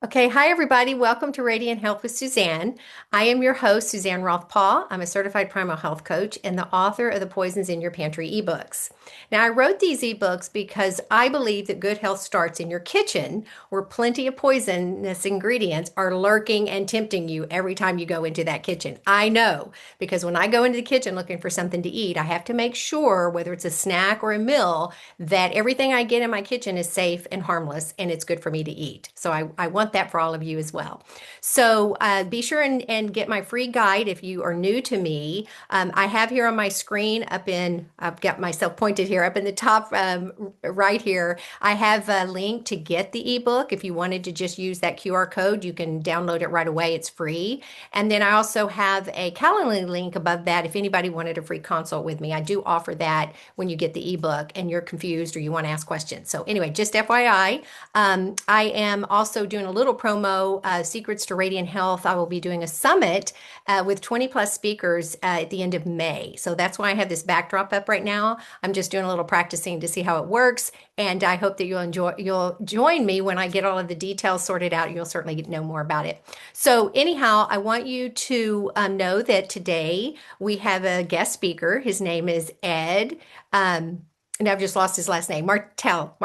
Okay, hi everybody. Welcome to Radiant Health with Suzanne. I am your host, Suzanne Roth-Paul. I'm a certified primal health coach and the author of the Poisons in Your Pantry ebooks. Now, I wrote these ebooks because I believe that good health starts in your kitchen, where plenty of poisonous ingredients are lurking and tempting you every time you go into that kitchen. I know because when I go into the kitchen looking for something to eat, I have to make sure, whether it's a snack or a meal, that everything I get in my kitchen is safe and harmless and it's good for me to eat. So I want that for all of you as well. So be sure and get my free guide if you are new to me. I have here on my screen I've got myself pointed here up in the top right here. I have a link to get the ebook. If you wanted to just use that QR code, you can download it right away. It's free. And then I also have a Calendly link above that if anybody wanted a free consult with me. I do offer that when you get the ebook and you're confused or you want to ask questions. So anyway, just FYI, I am also doing a little promo, Secrets to Radiant Health. I will be doing a summit with 20 plus speakers at the end of May. So that's why I have this backdrop up right now. I'm just doing a little practicing to see how it works. And I hope that you'll join me when I get all of the details sorted out. You'll certainly know more about it. So anyhow, I want you to know that today we have a guest speaker. His name is Ed. And I've just lost his last name, Martell.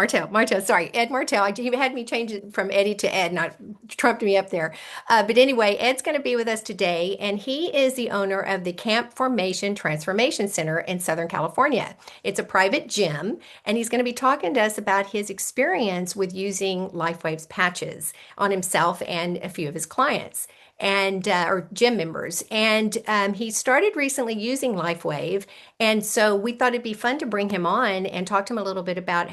Sorry, Ed Martell. He had me change it from Eddie to Ed, not trumped me up there. But anyway, Ed's going to be with us today, and he is the owner of the Camp Formation Transformation Center in Southern California. It's a private gym, and he's going to be talking to us about his experience with using Lifewave's patches on himself and a few of his clients and or gym members. And he started recently using Lifewave, and so we thought it'd be fun to bring him on and talk to him a little bit about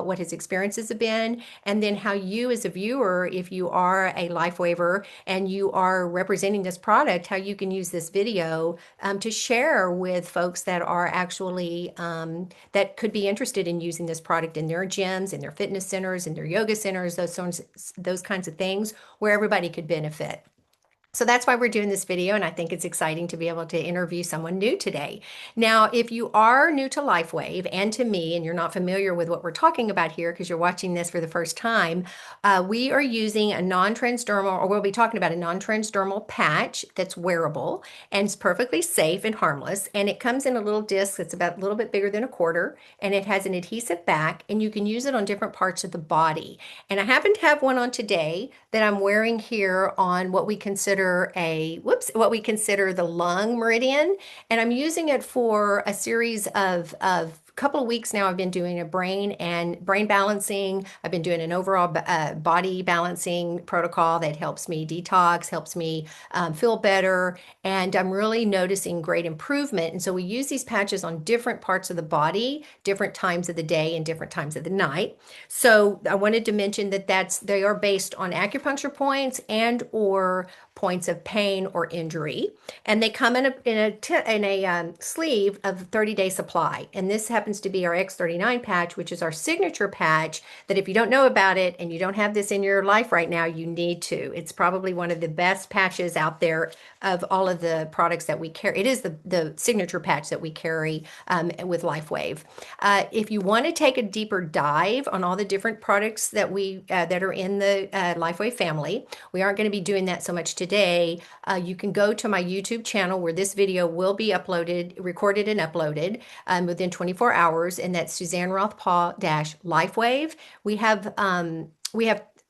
what his experiences have been, and then how you as a viewer, if you are a Lifewaver and you are representing this product, how you can use this video to share with folks that are actually that could be interested in using this product in their gyms, in their fitness centers, in their yoga centers, those kinds of things where everybody could benefit. So that's why we're doing this video, and I think it's exciting to be able to interview someone new today. Now, if you are new to Lifewave and to me, and you're not familiar with what we're talking about here because you're watching this for the first time, we are using a non-transdermal, or we'll be talking about a non-transdermal patch that's wearable and it's perfectly safe and harmless. And it comes in a little disc that's about a little bit bigger than a quarter, and it has an adhesive back, and you can use it on different parts of the body. And I happen to have one on today that I'm wearing here on what we consider the lung meridian. And I'm using it for a series of couple of weeks now. I've been doing a brain balancing. I've been doing an overall body balancing protocol that helps me detox, helps me feel better, and I'm really noticing great improvement. And so we use these patches on different parts of the body, different times of the day and different times of the night. So I wanted to mention that they are based on acupuncture points and or points of pain or injury, and they come in a sleeve of 30-day supply. And this happens to be our X39 patch, which is our signature patch. That if you don't know about it and you don't have this in your life right now, you need to. It's probably one of the best patches out there of all of the products that we carry. It is the signature patch that we carry with Lifewave. If you want to take a deeper dive on all the different products that are in the Lifewave family, we aren't going to be doing that so much today. You can go to my YouTube channel where this video will be recorded and uploaded within 24 hours, and that's Suzanne Roth-Paul Lifewave. We have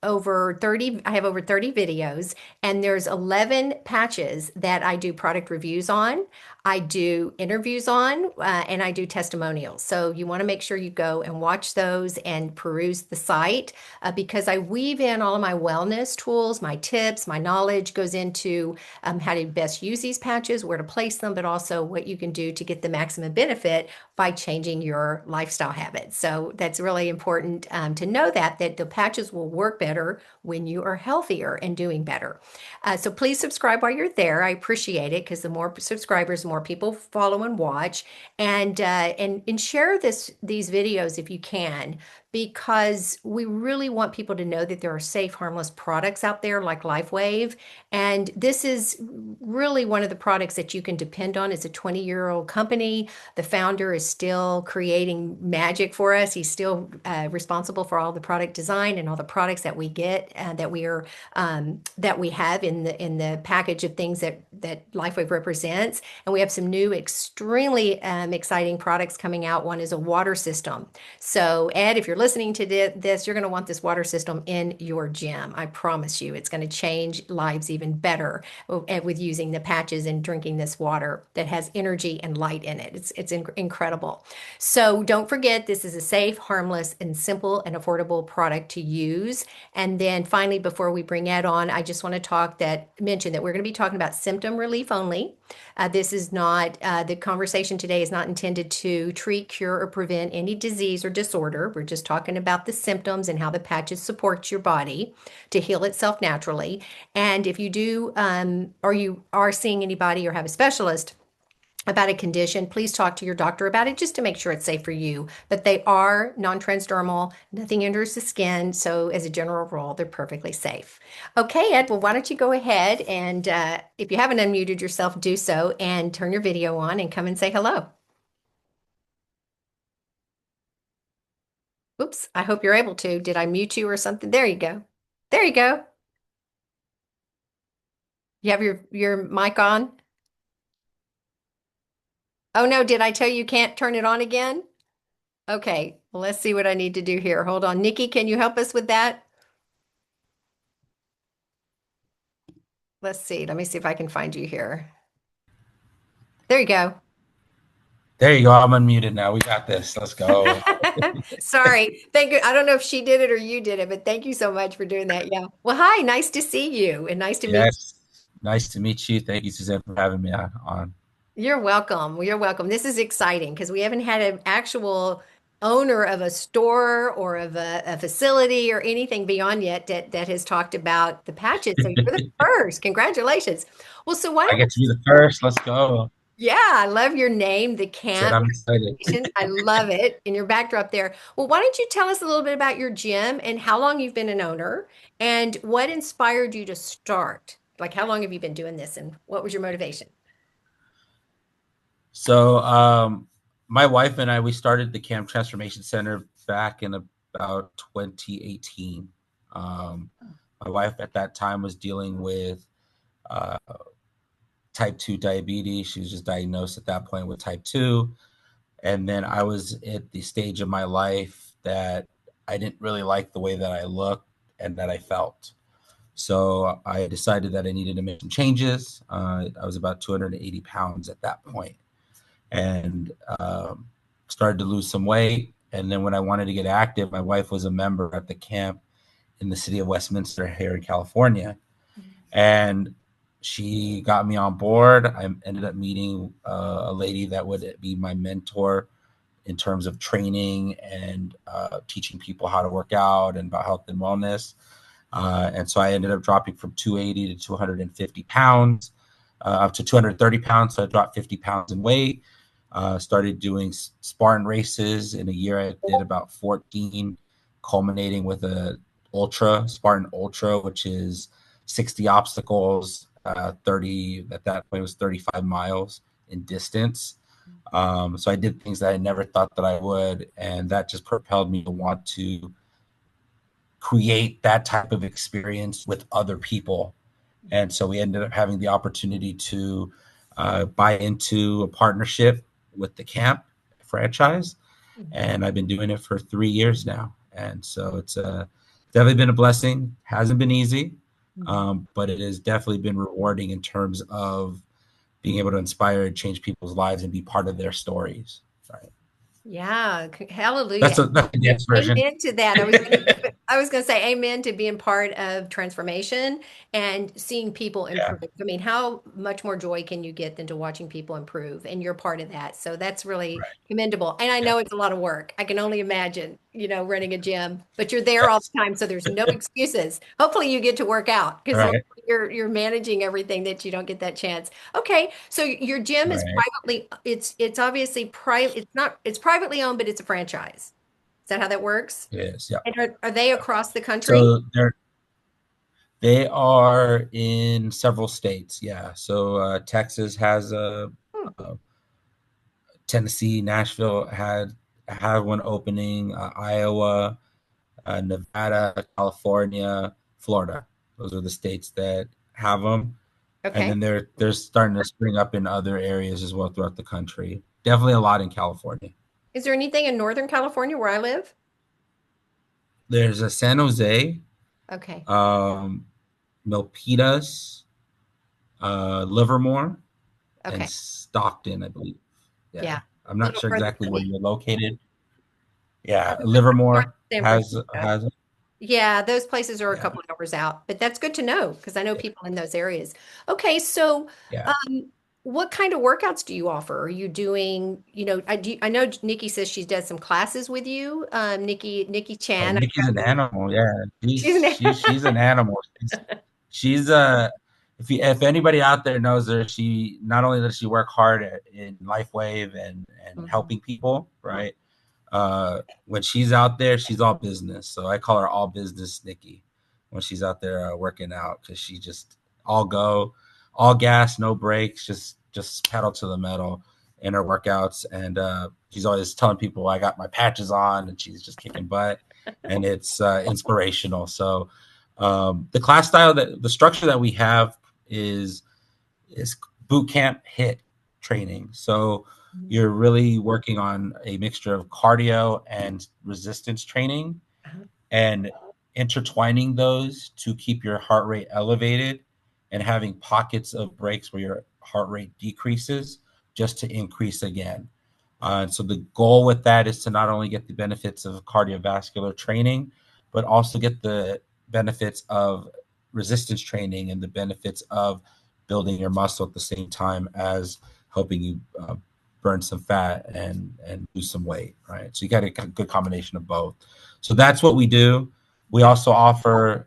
over 30, I have over 30 videos, and there's 11 patches that I do product reviews on, I do interviews on, and I do testimonials. So you want to make sure you go and watch those and peruse the site because I weave in all of my wellness tools, my tips, my knowledge goes into how to best use these patches, where to place them, but also what you can do to get the maximum benefit by changing your lifestyle habits. So that's really important to know that the patches will work better when you are healthier and doing better. So please subscribe while you're there. I appreciate it because the more subscribers, the more people follow and watch, and share these videos if you can because we really want people to know that there are safe, harmless products out there like Lifewave. And this is really one of the products that you can depend on. It's a 20-year-old company. The founder is still creating magic for us. He's still responsible for all the product design and all the products that we get that we have in the package of things that Lifewave represents. And we have some new, extremely exciting products coming out. One is a water system. So, Ed, if you're listening to this, you're going to want this water system in your gym. I promise you, it's going to change lives even better with using the patches and drinking this water that has energy and light in it. It's incredible. So, don't forget, this is a safe, harmless, and simple and affordable product to use. And then finally, before we bring Ed on, I just want to mention that we're going to be talking about symptom relief only. This is not, the conversation today is not intended to treat, cure, or prevent any disease or disorder. We're just talking about the symptoms and how the patches support your body to heal itself naturally. And if you do, or you are seeing anybody or have a specialist about a condition, please talk to your doctor about it just to make sure it's safe for you. But they are non-transdermal, nothing enters the skin. So as a general rule, they're perfectly safe. Okay, Ed, well, why don't you go ahead and if you haven't unmuted yourself, do so and turn your video on and come and say hello. Oops, I hope you're able to. Did I mute you or something? There you go. There you go. You have your mic on? Oh no, did I tell you can't turn it on again? Okay, well, let's see what I need to do here. Hold on. Nikki, can you help us with that? Let's see. Let me see if I can find you here. There you go. There you go. I'm unmuted now. We got this. Let's go. Sorry. Thank you. I don't know if she did it or you did it, but thank you so much for doing that. Yeah. Well, hi. Nice to see you and nice to meet you. Yes. Nice to meet you. Thank you, Suzanne, for having me on. You're welcome. You're welcome. This is exciting because we haven't had an actual owner of a store or of a facility or anything beyond yet that has talked about the patches. So you're the first. Congratulations. Well, so why I don't get to be the first. Let's go. Yeah, I love your name, the Said camp. I'm excited. I love it in your backdrop there. Well, why don't you tell us a little bit about your gym and how long you've been an owner and what inspired you to start? Like, how long have you been doing this and what was your motivation? So, my wife and I, we started the Camp Transformation Center back in about 2018. My wife at that time was dealing with uh, type 2 diabetes. She was just diagnosed at that point with type 2. And then I was at the stage of my life that I didn't really like the way that I looked and that I felt. So I decided that I needed to make some changes. I was about 280 pounds at that point and started to lose some weight. And then when I wanted to get active, my wife was a member at the camp in the city of Westminster here in California. And she got me on board. I ended up meeting a lady that would be my mentor in terms of training and teaching people how to work out and about health and wellness. And so I ended up dropping from 280 to 250 pounds, up to 230 pounds. So I dropped 50 pounds in weight. Started doing Spartan races. In a year, I did about 14, culminating with a Spartan Ultra, which is 60 obstacles, 30, at that point it was 35 miles in distance. So I did things that I never thought that I would, and that just propelled me to want to create that type of experience with other people. And so we ended up having the opportunity to buy into a partnership with the camp franchise, and I've been doing it for 3 years now. And so it's definitely been a blessing. Hasn't been easy, but it has definitely been rewarding in terms of being able to inspire and change people's lives and be part of their stories. Right. Yeah, hallelujah. That's the yes version. Amen to that. I was going to say amen to being part of transformation and seeing people Yeah. improve. I mean, how much more joy can you get than to watching people improve? And you're part of that. So that's really Right. commendable. And I Yeah. know it's a lot of work. I can only imagine, running a gym, but you're there all Yes. the time, so there's no excuses. Hopefully you get to work out because Right. you're managing everything that you don't get that chance. Okay, so your gym is Right. it's obviously private. It's not it's privately owned, but it's a franchise. that how that works? It is. Yeah. And are they across the country? So they are in several states. Yeah. So Texas has Hmm, a Tennessee, Nashville had one opening. Iowa, Nevada, California, Florida. Those are the states that have them, and okay. then they're starting to spring up in other areas as well throughout the country. Definitely a lot in California. Is there anything in Northern California where I live? There's a San Jose, Okay. um, Milpitas, Livermore, and Okay. Stockton, I believe. Yeah, Yeah. I'm A not little sure further exactly from where me. you're located. Yeah, North Livermore San Francisco. has Yeah, those places are a yeah, couple of hours out, but that's good to know because I know yeah, people in those areas. Okay, so yeah. um, what kind of workouts do you offer? Are you doing, I know Nikki says she does some classes with you. Nikki Oh, Chan. Nikki's an animal. Yeah, She's an she's an animal. She's if anybody out there knows her, she not only does she work hard in Lifewave and Mhm. helping people, right? When she's out there, she's all business. So I call her all business Nikki when she's out there working out because she just all go, all gas, no brakes, just pedal to the metal in her workouts. And she's always telling people I got my patches on, and she's just kicking butt, and it's inspirational. So the class style that the structure that we have is is boot camp hit training. So you're really working on a mixture of cardio and resistance training and intertwining those to keep your heart rate elevated and having pockets of breaks where your heart rate decreases just to increase again. So the goal with that is to not only get the benefits of cardiovascular training, but also get the benefits of resistance training and the benefits of building your muscle at the same time as helping you burn some fat and lose some weight, right? So you got a good combination of both. So that's what we do. We also offer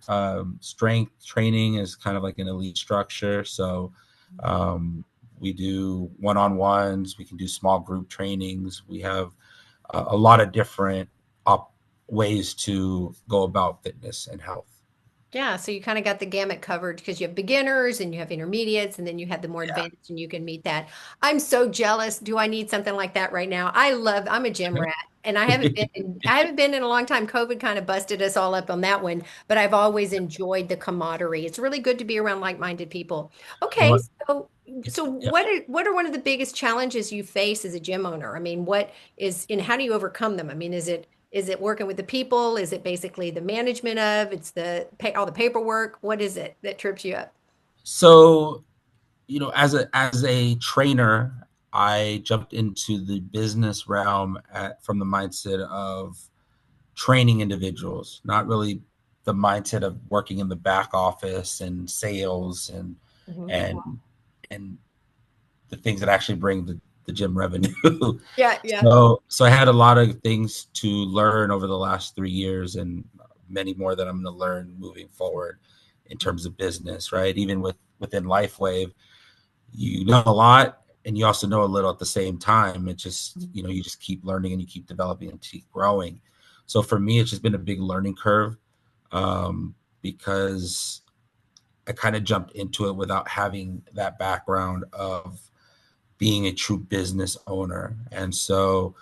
strength training as kind of like an elite structure. So um, we do one-on-ones. We can do small group trainings. We have a lot of different ways to go about fitness and health. Yeah, so you kind of got the gamut covered because you have beginners and you have intermediates and then you have the more Yeah. advanced and you can meet that. I'm so jealous. Do I need something like that right now? I'm a gym rat and I haven't been in a long time. COVID kind of busted us all up on that one, but I've always enjoyed the camaraderie. It's really good to be around like-minded people. Okay, What? so Yeah. what are one of the biggest challenges you face as a gym owner? I mean, and how do you overcome them? I mean, is it working with the people? Is it basically the management of? It's all the paperwork? What is it that trips you up? So as a trainer, I jumped into the business realm from the mindset of training individuals, not really the mindset of working in the back office and sales Mhm. and and the things that actually bring the gym revenue. Yeah, yeah. So I had a lot of things to learn over the last 3 years and many more that I'm going to learn moving forward in terms of business, right? Even within Lifewave, you know a lot and you also know a little at the same time. It just, you just keep learning and you keep developing and keep growing. So for me, it's just been a big learning curve because I kind of jumped into it without having that background of being a true business owner. And so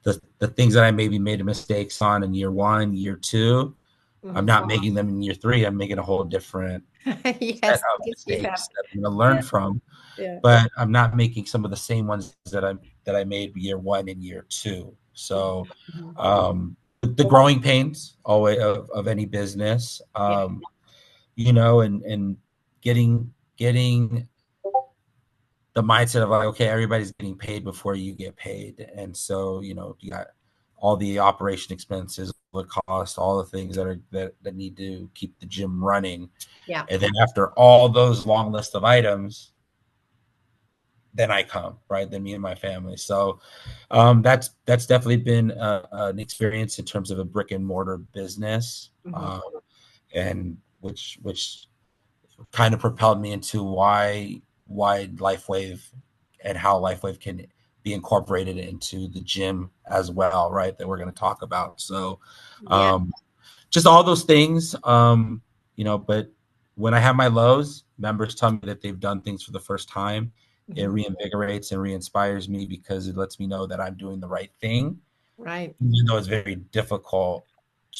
the things that I maybe made mistakes on in year one, year two, I'm Mhm. not making them in year three. I'm making a whole different set Yes, of yes, you have. mistakes that I'm going to learn Yeah, from, yeah. but I'm not making some of the same ones that I made year one and year two. So Mhm. the growing pains always of any business, Yeah. and getting the mindset of like, okay, everybody's getting paid before you get paid. And so, you got all the operation expenses, the cost, all the things that need to keep the gym running. Yeah. And then after all those long list of items, then I come, right? Then me and my family. So that's definitely been an experience in terms of a brick and mortar business, Mhm. and which kind of propelled me into why Lifewave and how Lifewave can be incorporated into the gym as well, right? That we're going to talk about. So, Yeah. um, just all those things, but when I have my lows, members tell me that they've done things for the first time. It Mhm. reinvigorates and re-inspires me because it lets me know that I'm doing the right thing, Right. even though it's very difficult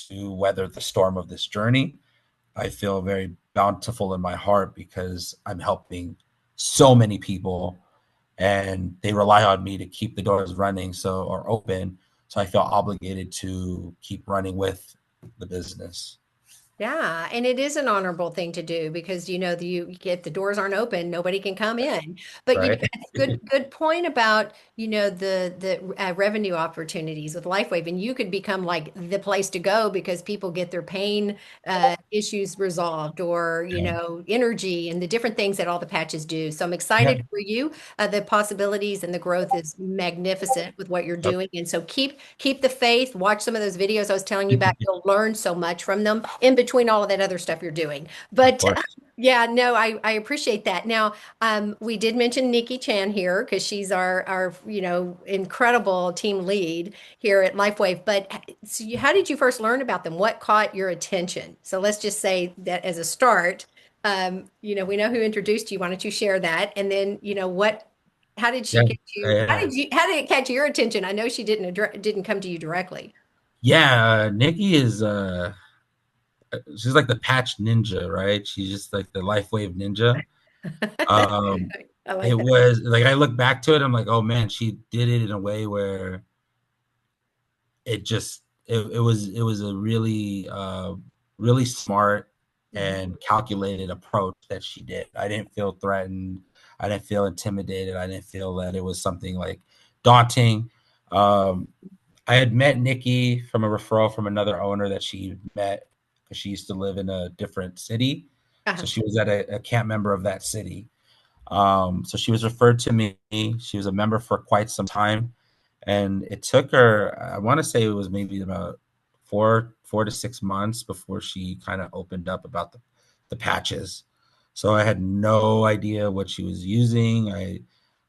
to weather the storm of this journey. I feel very bountiful in my heart because I'm helping so many people and they rely on me to keep the doors running or open. So I feel obligated to keep running with the business. Yeah, and it is an honorable thing to do because you get the doors aren't open, nobody can come in. But Right. that's good point about the revenue opportunities with Lifewave, and you could become like the place to go because people get their pain issues resolved, or Yeah. energy and the different things that all the patches do. So I'm Yeah. excited for you. The possibilities and the growth is magnificent with what you're Of doing, and so keep the faith. Watch some of those videos I was telling you about. You'll learn so much from them in between all of that other stuff you're doing. But course. yeah, no, I appreciate that. Now, we did mention Nikki Chan here because she's our incredible team lead here at Lifewave. But how did you first learn about them? What caught your attention? So let's just say that as a start, we know who introduced you. Why don't you share that? And then, how did she Yeah. get you? Yeah. How did it catch your attention? I know she didn't come to you directly. Yeah. Nikki is she's like the patch ninja, right? She's just like the LifeWave ninja. Um, I like it that. was like I look back to it, I'm like, oh man, she did it in a way where it was a really smart Mhm. and calculated approach that she did. I didn't feel threatened. I didn't feel intimidated. I didn't feel that it was something like daunting. Um, I had met Nikki from a referral from another owner that she met because she used to live in a different city. So Uh-huh. she was at a camp member of that city. So she was referred to me. She was a member for quite some time, and it took her. I want to say it was maybe about 4 to 6 months before she kind of opened up about the patches. So I had no idea what she was using.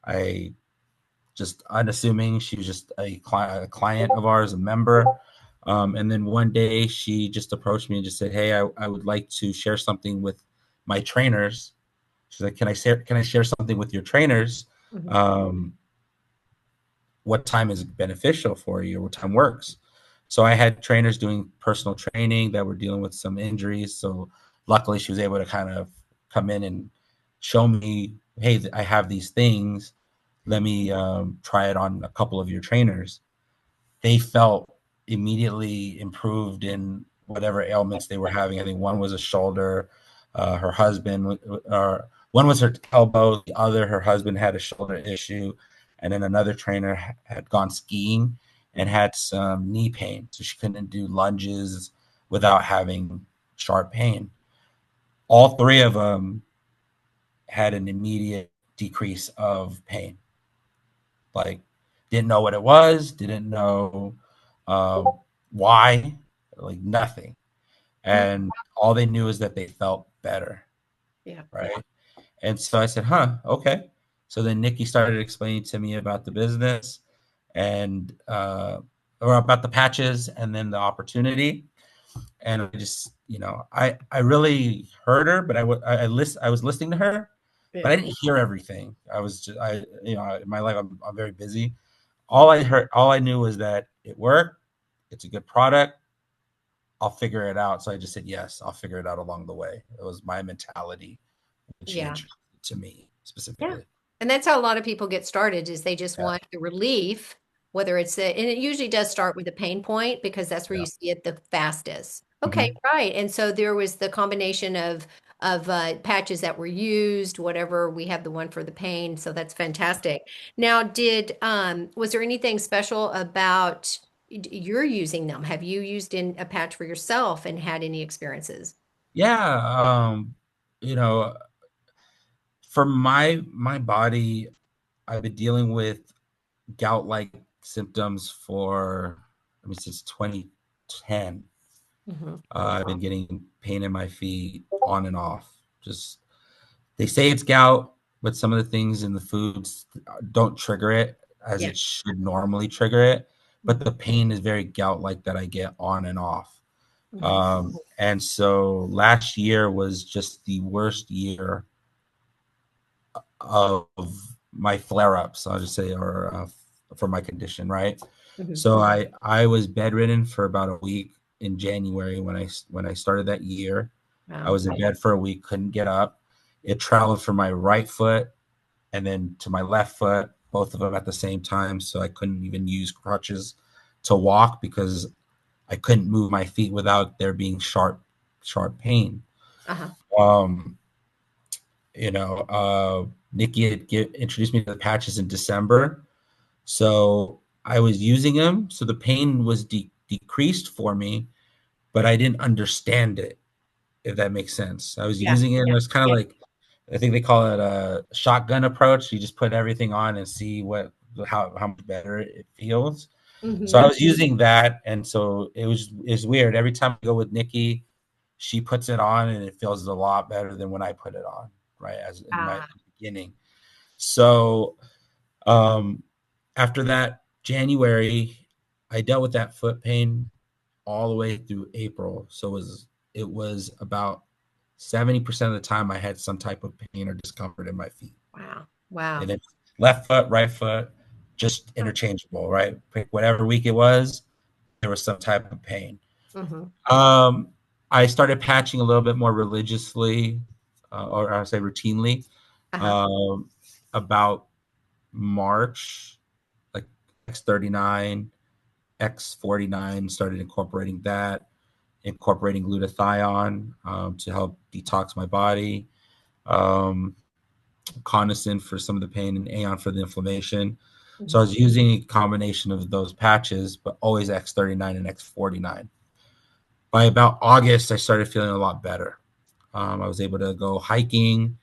I just unassuming she was just a client of ours, a member. And then one day she just approached me and just said, "Hey, I would like to share something with my trainers." She's like, "Can I share something with your trainers? Mhm. Um, what time is beneficial for you, or what time works?" So I had trainers doing personal training that were dealing with some injuries. So luckily, she was able to kind of come in and show me, "Hey, I have these things. Let me try it on a couple of your trainers." They felt immediately improved in whatever ailments they were having. I think one was a shoulder, her husband, or one was her elbow, the other, her husband had a shoulder issue, and then another trainer had gone skiing and had some knee pain, so she couldn't do lunges without having sharp pain. All three of them had an immediate decrease of pain. Like, didn't know what it was, didn't know um, why, like nothing. Mm. And all they knew is that they felt better, Yeah. right? And so I said, huh, okay. So then Nikki started explaining to me about the business and or about the patches and then the opportunity. And I just, I really heard her, but I was listening to her, but Yeah. I didn't hear everything. I was just, in my life, I'm very busy. All I knew was that it worked. It's a good product. I'll figure it out. So I just said, yes, I'll figure it out along the way. It was my mentality when she Yeah. introduced it to me Yeah. specifically. And that's how a lot of people get started is they just Yeah. want the relief, whether and it usually does start with a pain point because that's where Yeah. you see it the fastest. Okay, Mm-hmm. right. And so there was the combination of patches that were used, whatever. We have the one for the pain, so that's fantastic. Now, did was there anything special about you're using them? Have you used in a patch for yourself and had any experiences? Yeah. You know, for my body, I've been dealing with gout-like symptoms for, I mean, since 2010. Hmm. I've been getting pain in my feet on and off. Just they say it's gout, but some of the things in the foods don't trigger it. as Yeah. it should normally trigger it, but the pain is very gout-like that I get on and off. Mhm. And so last year was just the worst year of my flare-ups, I'll just say, or for my condition, right? Mhm. So I was bedridden for about a week in January when I started that year. I Wow. was in bed for a week, couldn't get up. It traveled from my right foot and then to my left foot, both of them at the same time. So I couldn't even use crutches to walk because I couldn't move my feet without there being sharp pain. Uh-huh. Um, Nikki had introduced me to the patches in December. So I was using them. So the pain was decreased for me, but I didn't understand it, if that makes sense. I was Yeah. using it and Yeah. it was kind of Yeah. like, I think they call it a shotgun approach. You just put everything on and see how much better it feels. So I Mhm. was using that, and so it's weird. Every time I go with Nikki, she puts it on, and it feels a lot better than when I put it on, right? As in my Ah, beginning. So um, after that January, I dealt with that foot pain all the way through April. So it was about 70% of the time I had some type of pain or discomfort in my feet. wow. Wow. And it's left foot, right foot, just Huh. interchangeable, right? Pick whatever week it was, there was some type of pain. Mhm. Um, I started patching a little bit more religiously, or I would say routinely, Uh-huh. um, about March, like X39, X49, started incorporating that, incorporating glutathione to help detox my body, um, Coniston for some of the pain, and Aeon for the inflammation. So I Mhm. was using a combination of those patches, but always X39 and X49. By about August, I started feeling a lot better. I was able to go hiking.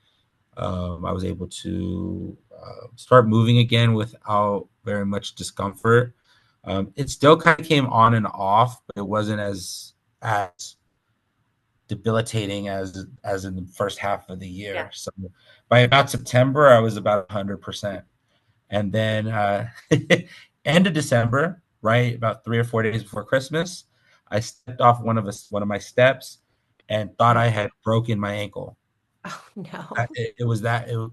I was able to start moving again without very much discomfort. It still kind of came on and off, but it wasn't as debilitating as in the first half of the Yeah. year. So by about September, I was about 100%. And then end of December, right about 3 or 4 days before Christmas, I stepped off one of my steps and thought Mhm. I had broken my ankle. Oh, no.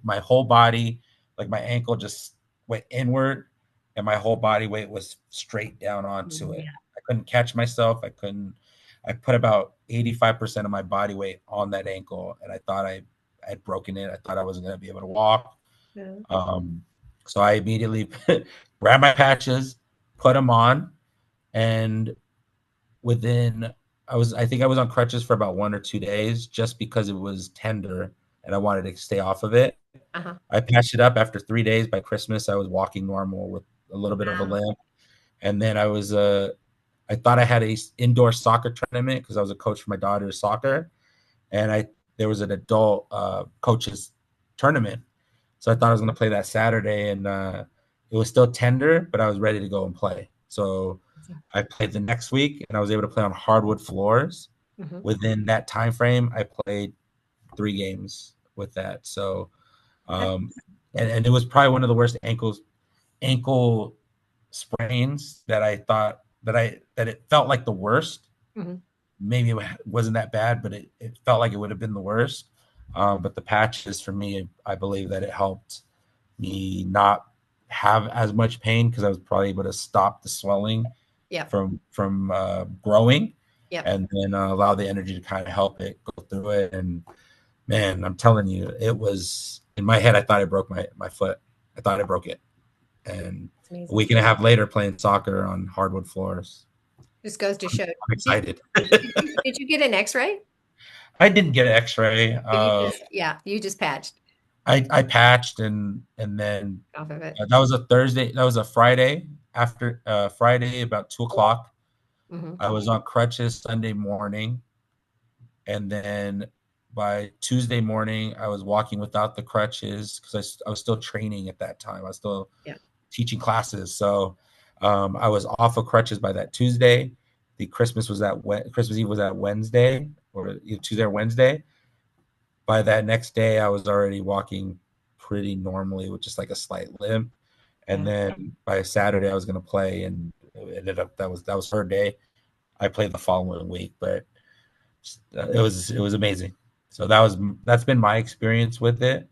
My whole body, like my ankle just went inward, and my whole body weight was straight down onto Mm, it. yeah. I couldn't catch myself. I couldn't. I put about 85% of my body weight on that ankle, and I thought I had broken it. I thought I wasn't going to be able to walk. Yeah. Um, so I immediately grabbed my patches, put them on, and within I think I was on crutches for about 1 or 2 days just because it was tender and I wanted to stay off of it. Uh-huh. I patched it up after 3 days. By Christmas, I was walking normal with a little bit of a Wow. limp. And then I thought I had a indoor soccer tournament because I was a coach for my daughter's soccer, and there was an adult coaches tournament. So I thought I was going to play that Saturday, and it was still tender, but I was ready to go and play. So I played the next week, and I was able to play on hardwood floors. Mhm. Within that time frame, I played 3 games with that. So, That's um, and it was probably one of the worst ankle sprains that I thought that it felt like the worst. mhm. Maybe it wasn't that bad, but it felt like it would have been the worst. But the patches for me, I believe that it helped me not have as much pain because I was probably able to stop the swelling Yep. from growing, Yep. and then allow the energy to kind of help it go through it. And man, I'm telling you, it was in my head. I thought I broke my foot. I thought I broke it, and It's a amazing. week and a half later, playing soccer on hardwood floors. Just goes to show. I'm Did excited. did you get an X-ray? I didn't get an X-ray. Or you just patched I patched and then off of it. that was a Thursday. That was a Friday after Friday about 2 o'clock. Mhm. I was on crutches Sunday morning, and then by Tuesday morning, I was walking without the crutches because I was still training at that time. I was still Yeah. teaching classes, so I was off of crutches by that Tuesday. The Christmas Eve was that Wednesday or either Tuesday or Wednesday. By that next day, I was already walking pretty normally with just like a slight limp. And Yeah. then by Saturday I was going to play, and it ended up that was her day. I played the following week, but it was amazing. So that's been my experience with it.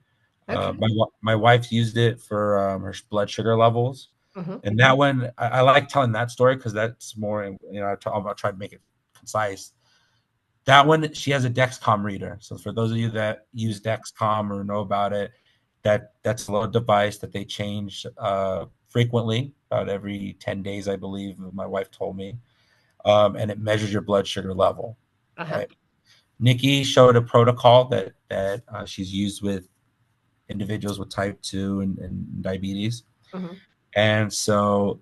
Okay. My wife's used it for her blood sugar levels, Hmm. and that one I like telling that story because that's more. I'll try to make it concise. That one, she has a Dexcom reader. So for those of you that use Dexcom or know about it, that's a little device that they change frequently, about every 10 days, I believe. My wife told me, and it measures your blood sugar level. Uh-huh. Right. Nikki showed a protocol that she's used with individuals with type 2 and diabetes. Hmm. And so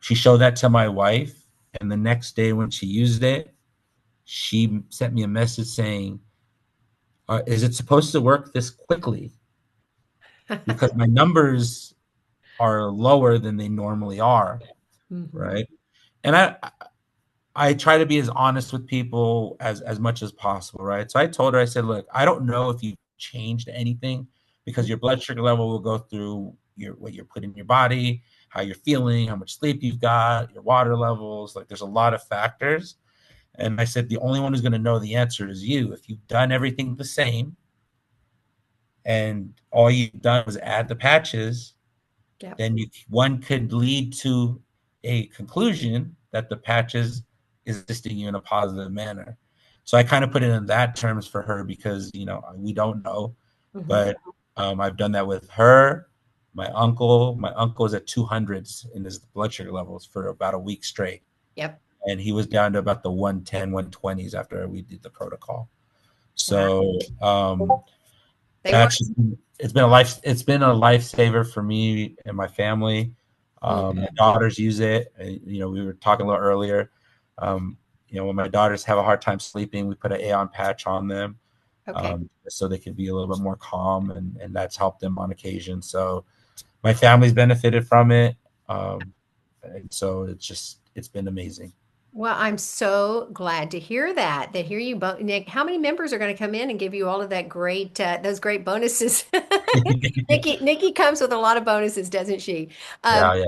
she showed that to my wife. And the next day when she used it, she sent me a message saying, is it supposed to work this quickly? Because my numbers are lower than they normally are. Hmm. Right. And I try to be as honest with people as much as possible, right? So I told her, I said, look, I don't know if you've changed anything because your blood sugar level will go through what you're putting in your body, how you're feeling, how much sleep you've got, your water levels. Like there's a lot of factors. And I said, the only one who's going to know the answer is you. If you've done everything the same and all you've done was add the patches, Yep. then one could lead to a conclusion that the patches is assisting you in a positive manner. So I kind of put it in that terms for her because we don't know, Hmm. but I've done that with her, my uncle. My uncle was at 200s in his blood sugar levels for about a week straight, Yep. and he was down to about the 110, 120s after we did the protocol. Wow. So They work. that's just, it's been a lifesaver for me and my family. My daughters use it. We were talking a little earlier. Um, when my daughters have a hard time sleeping, we put an Aeon patch on them, Okay. so they can be a little bit more calm, and that's helped them on occasion. So my family's benefited from it, and so it's been amazing. Well, I'm so glad to hear that. That hear you, Nick. How many members are going to come in and give you all of that great, those great bonuses? Nikki comes with a lot of bonuses, doesn't she? Um, Yeah,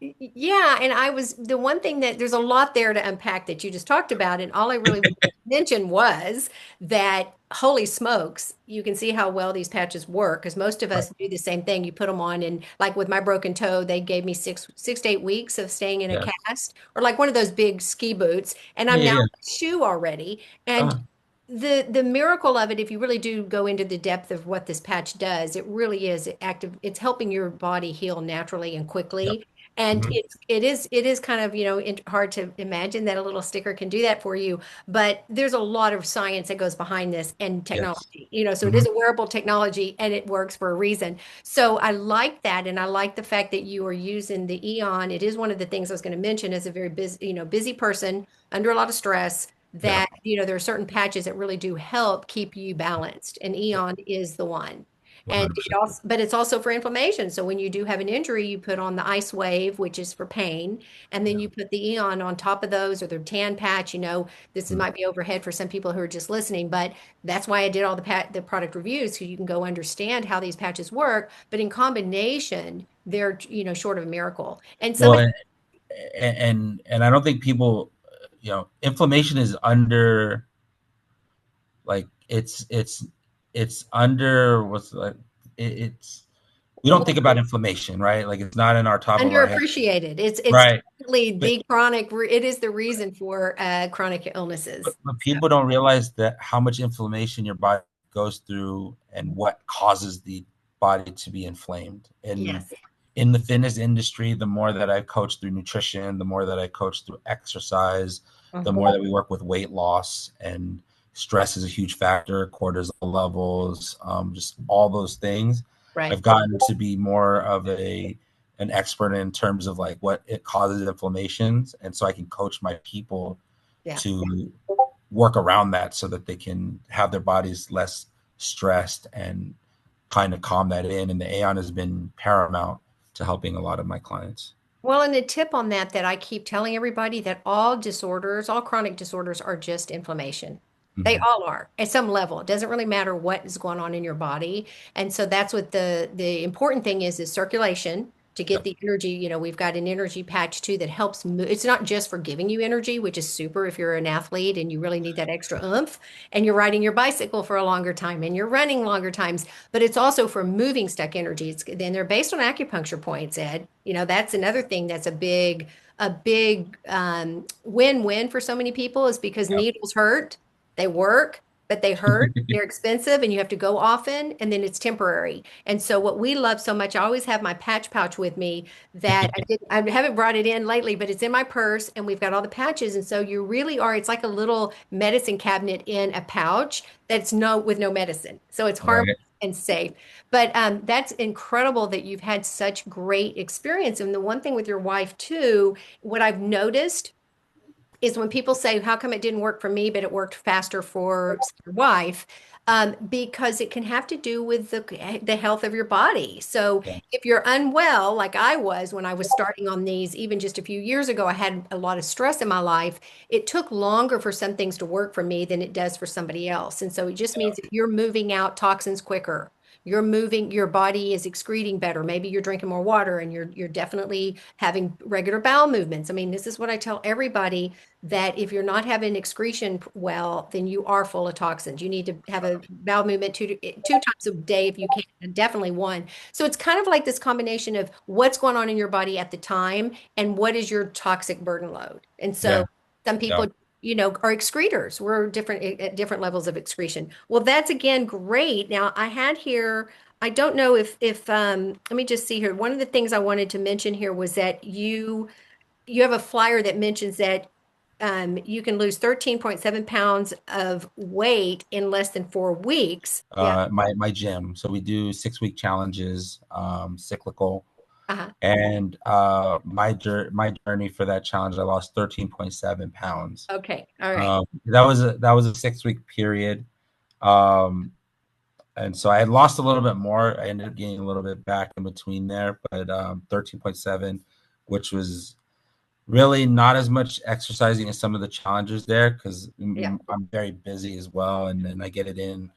yeah, yeah, and I was the one thing that there's a lot there to unpack that you just talked about, and all I really wanted to mention was that holy smokes, you can see how well these patches work because most of right. us do the same thing. You put them on, and like with my broken toe, they gave me six to 8 weeks of staying in a Yeah, cast or like one of those big ski boots, and yeah, I'm now yeah, in a shoe already. And yeah. the miracle of it, if you really do go into the depth of what this patch does, it really is active. It's helping your body heal naturally and Yep. quickly. And Hmm. it is kind of, hard to imagine that a little sticker can do that for you. But there's a lot of science that goes behind this and Yes. technology, so it Hmm. is a wearable technology and it works for a reason. So I like that. And I like the fact that you are using the Eon. It is one of the things I was going to mention as a very busy, busy person under a lot of stress Yeah. that, there are certain patches that really do help keep you balanced. And Eon is the one. And it 100%. also, but it's also for inflammation. So when you do have an injury, you put on the ice wave, which is for pain, and then Yeah. you put the Eon on top of those or the tan patch. Mm. Might be overhead for some people who are just listening, but that's why I did all the product reviews so you can go understand how these patches work. But in combination, they're short of a miracle. And Well, somebody, and I don't think people, inflammation is under, like it's under what's like it's we don't think about inflammation, right? Like it's not in our top of our head, underappreciated. It's right? definitely But the chronic. It is the reason for chronic but, illnesses. but So people don't realize that how much inflammation your body goes through and what causes the body to be inflamed. And yes. in the fitness industry, the more that I coach through nutrition, the more that I coach through exercise, the Mhm. more that we work with weight loss, and stress is a huge factor, cortisol levels, just all those things. Right. I've gotten to be more of an expert in terms of like what it causes inflammations, and so I can coach my people Yeah. to work around that so that they can have their bodies less stressed and kind of calm that in. And the Aeon has been paramount to helping a lot of my clients. Well, and the tip on that I keep telling everybody that all disorders, all chronic disorders are just inflammation. They Mm-hmm. all are at some level. It doesn't really matter what is going on in your body. And so that's what the important thing is circulation. to get the energy. We've got an energy patch too that helps move. It's not just for giving you energy, which is super if you're an athlete and you really need that extra oomph and you're riding your bicycle for a longer time and you're running longer times, but it's also for moving stuck energy. Then they're based on acupuncture points, Ed. That's another thing that's a big win-win for so many people is because Yep. needles hurt, they work, but they hurt, they're expensive, and you have to go often, and then it's temporary. And so what we love so much, I always have my patch pouch with me that I haven't brought it in lately, but it's in my purse, and we've got all the patches. And so you really are, it's like a little medicine cabinet in a pouch that's with no medicine. So it's harmless Right. and safe. But that's incredible that you've had such great experience. And the one thing with your wife too, what I've noticed is when people say, how come it didn't work for me, but it worked faster for your wife? Because it can have to do with the health of your body. So Yeah. if you're unwell, like I was when I was starting on these, even just a few years ago, I had a lot of stress in my life. It took longer for some things to work for me than it does for somebody else. And so it just means that you're moving out toxins quicker. You're moving, your body is excreting better. Maybe you're drinking more water and you're definitely having regular bowel movements. I mean, this is what I tell everybody that if you're not having excretion well, then you are full of toxins. You need to have a bowel movement two times a day if you can, and definitely one. So it's kind of like this combination of what's going on in your body at the time and what is your toxic burden load. And Yeah. so some people, Yeah. are excretors. We're different at different levels of excretion. Well, that's again great. Now I had here, I don't know if let me just see here. One of the things I wanted to mention here was that you have a flyer that mentions that you can lose 13.7 pounds of weight in less than 4 weeks. Yeah. My gym. So we do 6 week challenges, cyclical. Uh-huh. And my journey for that challenge, I lost 13.7 pounds. Okay. All right. That was a 6 week period. Um, and so I had lost a little bit more. I ended up gaining a little bit back in between there, but 13.7, which was really not as much exercising as some of the challenges there because Yeah. I'm very busy as well, and then I get it in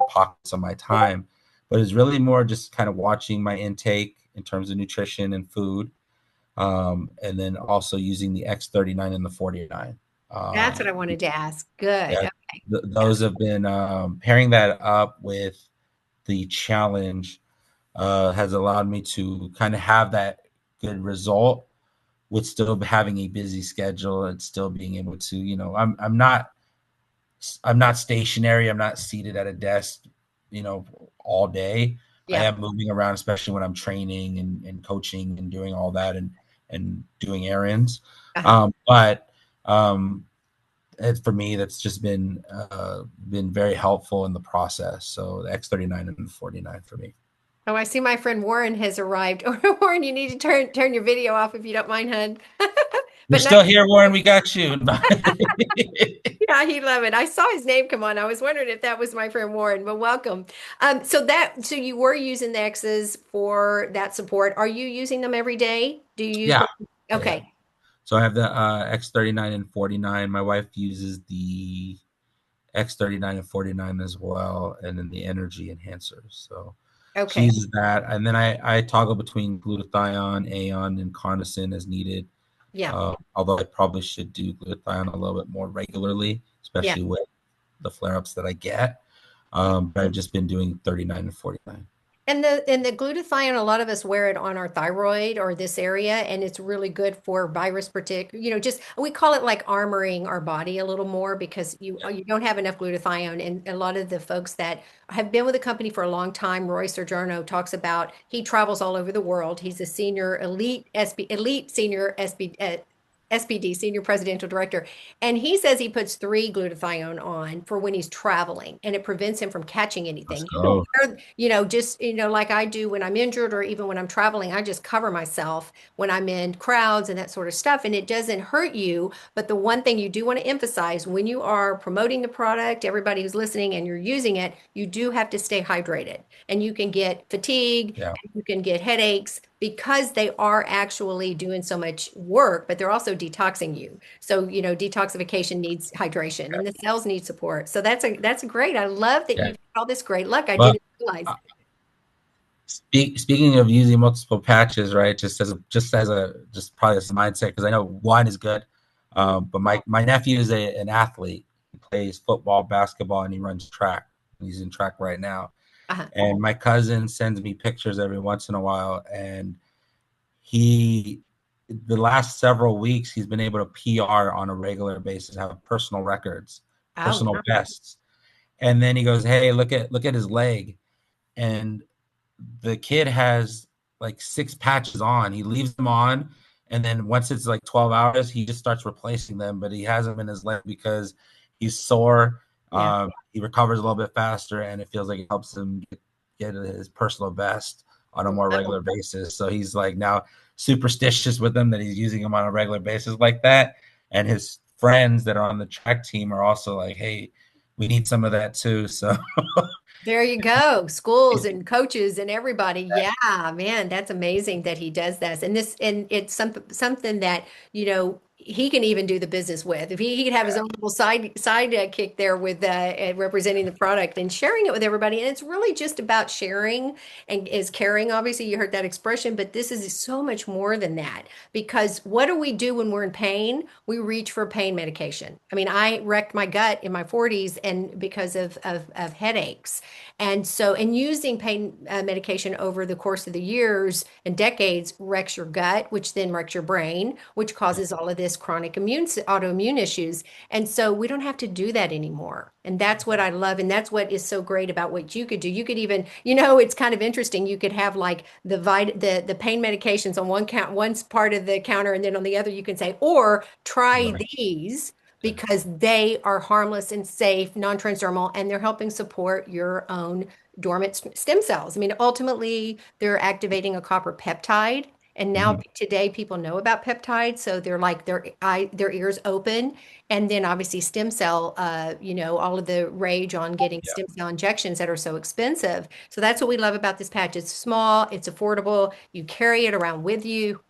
pockets of my time. But it's really more just kind of watching my intake in terms of nutrition and food, and then also using the X39 and the 49. That's Um, what I wanted to ask. Good. yeah, Okay. Yeah. those have been pairing that up with the challenge has allowed me to kind of have that good result with still having a busy schedule and still being able to, I'm not stationary. I'm not seated at a desk, all day. I Yeah. am moving around, especially when I'm training and coaching and doing all that and doing errands. Uh-huh. But for me, that's just been very helpful in the process. So the X39 and the 49 for me. Oh, I see my friend Warren has arrived. Warren, you need to turn your video off if you don't mind, hun. You're But nice. still here, Warren. We got you. Yeah, he loved it. I saw his name come on. I was wondering if that was my friend Warren, but welcome. So you were using the X's for that support. Are you using them every day? Do you use Yeah. them? Yeah. Okay. So I have the X39 and 49. My wife uses the X39 and 49 as well, and then the energy enhancers. So she Okay. uses that. And then I toggle between glutathione, Aeon, and Carnosine as needed. Yeah. Although I probably should do glutathione a little bit more regularly, Yeah. especially with the flare ups that I get. But I've just been doing 39 and 49. And the glutathione, a lot of us wear it on our thyroid or this area, and it's really good for just we call it like armoring our body a little more because you don't have enough glutathione. And a lot of the folks that have been with the company for a long time, Roy Sojourno talks about he travels all over the world. He's a senior elite senior SPD, Senior Presidential Director. And he says he puts 3 glutathione on for when he's traveling and it prevents him from catching Let's anything. You don't go. wear, just, like I do when I'm injured or even when I'm traveling, I just cover myself when I'm in crowds and that sort of stuff. And it doesn't hurt you. But the one thing you do want to emphasize when you are promoting the product, everybody who's listening and you're using it, you do have to stay hydrated. And you can get fatigue, Yeah. you can get headaches because they are actually doing so much work, but they're also detoxing you. So, detoxification needs hydration and the cells need support. So that's great. I love that Yeah. you've had all this great luck. I Well, didn't realize. Speaking of using multiple patches, right? Just probably as a mindset, because I know one is good, but my nephew is an athlete. He plays football, basketball, and he runs track. He's in track right now. Uh-huh. And my cousin sends me pictures every once in a while, and he the last several weeks he's been able to PR on a regular basis, have personal records, Oh, personal wow. bests. And then he goes, "Hey, look at his leg." And the kid has like 6 patches on. He leaves them on, and then once it's like 12 hours, he just starts replacing them. But he has them in his leg because he's sore. Yeah. He recovers a little bit faster, and it feels like it helps him get his personal best on a more Wow. regular basis. So he's like now superstitious with them, that he's using them on a regular basis like that. And his friends that are on the track team are also like, "Hey, we need some of that too." So There you go. Schools and coaches and everybody. Yeah, man, that's amazing that he does this. And it's something that, he can even do the business with. If he could have his own little side kick there with representing the product and sharing it with everybody. And it's really just about sharing and is caring. Obviously, you heard that expression, but this is so much more than that. Because what do we do when we're in pain? We reach for pain medication. I mean, I wrecked my gut in my 40s and because of headaches. And using pain medication over the course of the years and decades wrecks your gut, which then wrecks your brain, which causes all of this chronic autoimmune issues. And so we don't have to do that anymore. And that's what I love. And that's what is so great about what you could do. You could even, it's kind of interesting. You could have like the pain medications on one's part of the counter, and then on the other you can say, or try right. these because they are harmless and safe, non-transdermal, and they're helping support your own dormant stem cells. I mean, ultimately, they're activating a copper peptide. And now Mhm. today people know about peptides, so they're like their ears open. And then obviously stem cell, all of the rage on getting Yeah. stem cell injections that are so expensive. So that's what we love about this patch. It's small, it's affordable. You carry it around with you.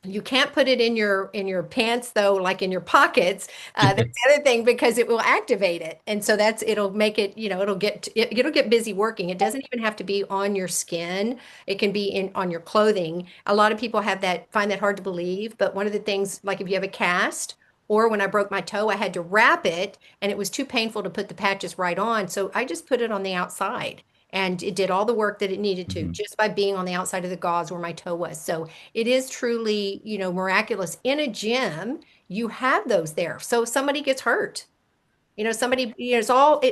You can't put it in your pants though, like in your pockets. That's the other thing because it will activate it, and so it'll make it. It'll get busy working. It doesn't even have to be on your skin. It can be in on your clothing. A lot of people find that hard to believe, but one of the things, like if you have a cast, or when I broke my toe, I had to wrap it, and it was too painful to put the patches right on, so I just put it on the outside. And it did all the work that it needed to Mhm. just by being on the outside of the gauze where my toe was. So it is truly, miraculous. In a gym, you have those there. So if somebody gets hurt, somebody,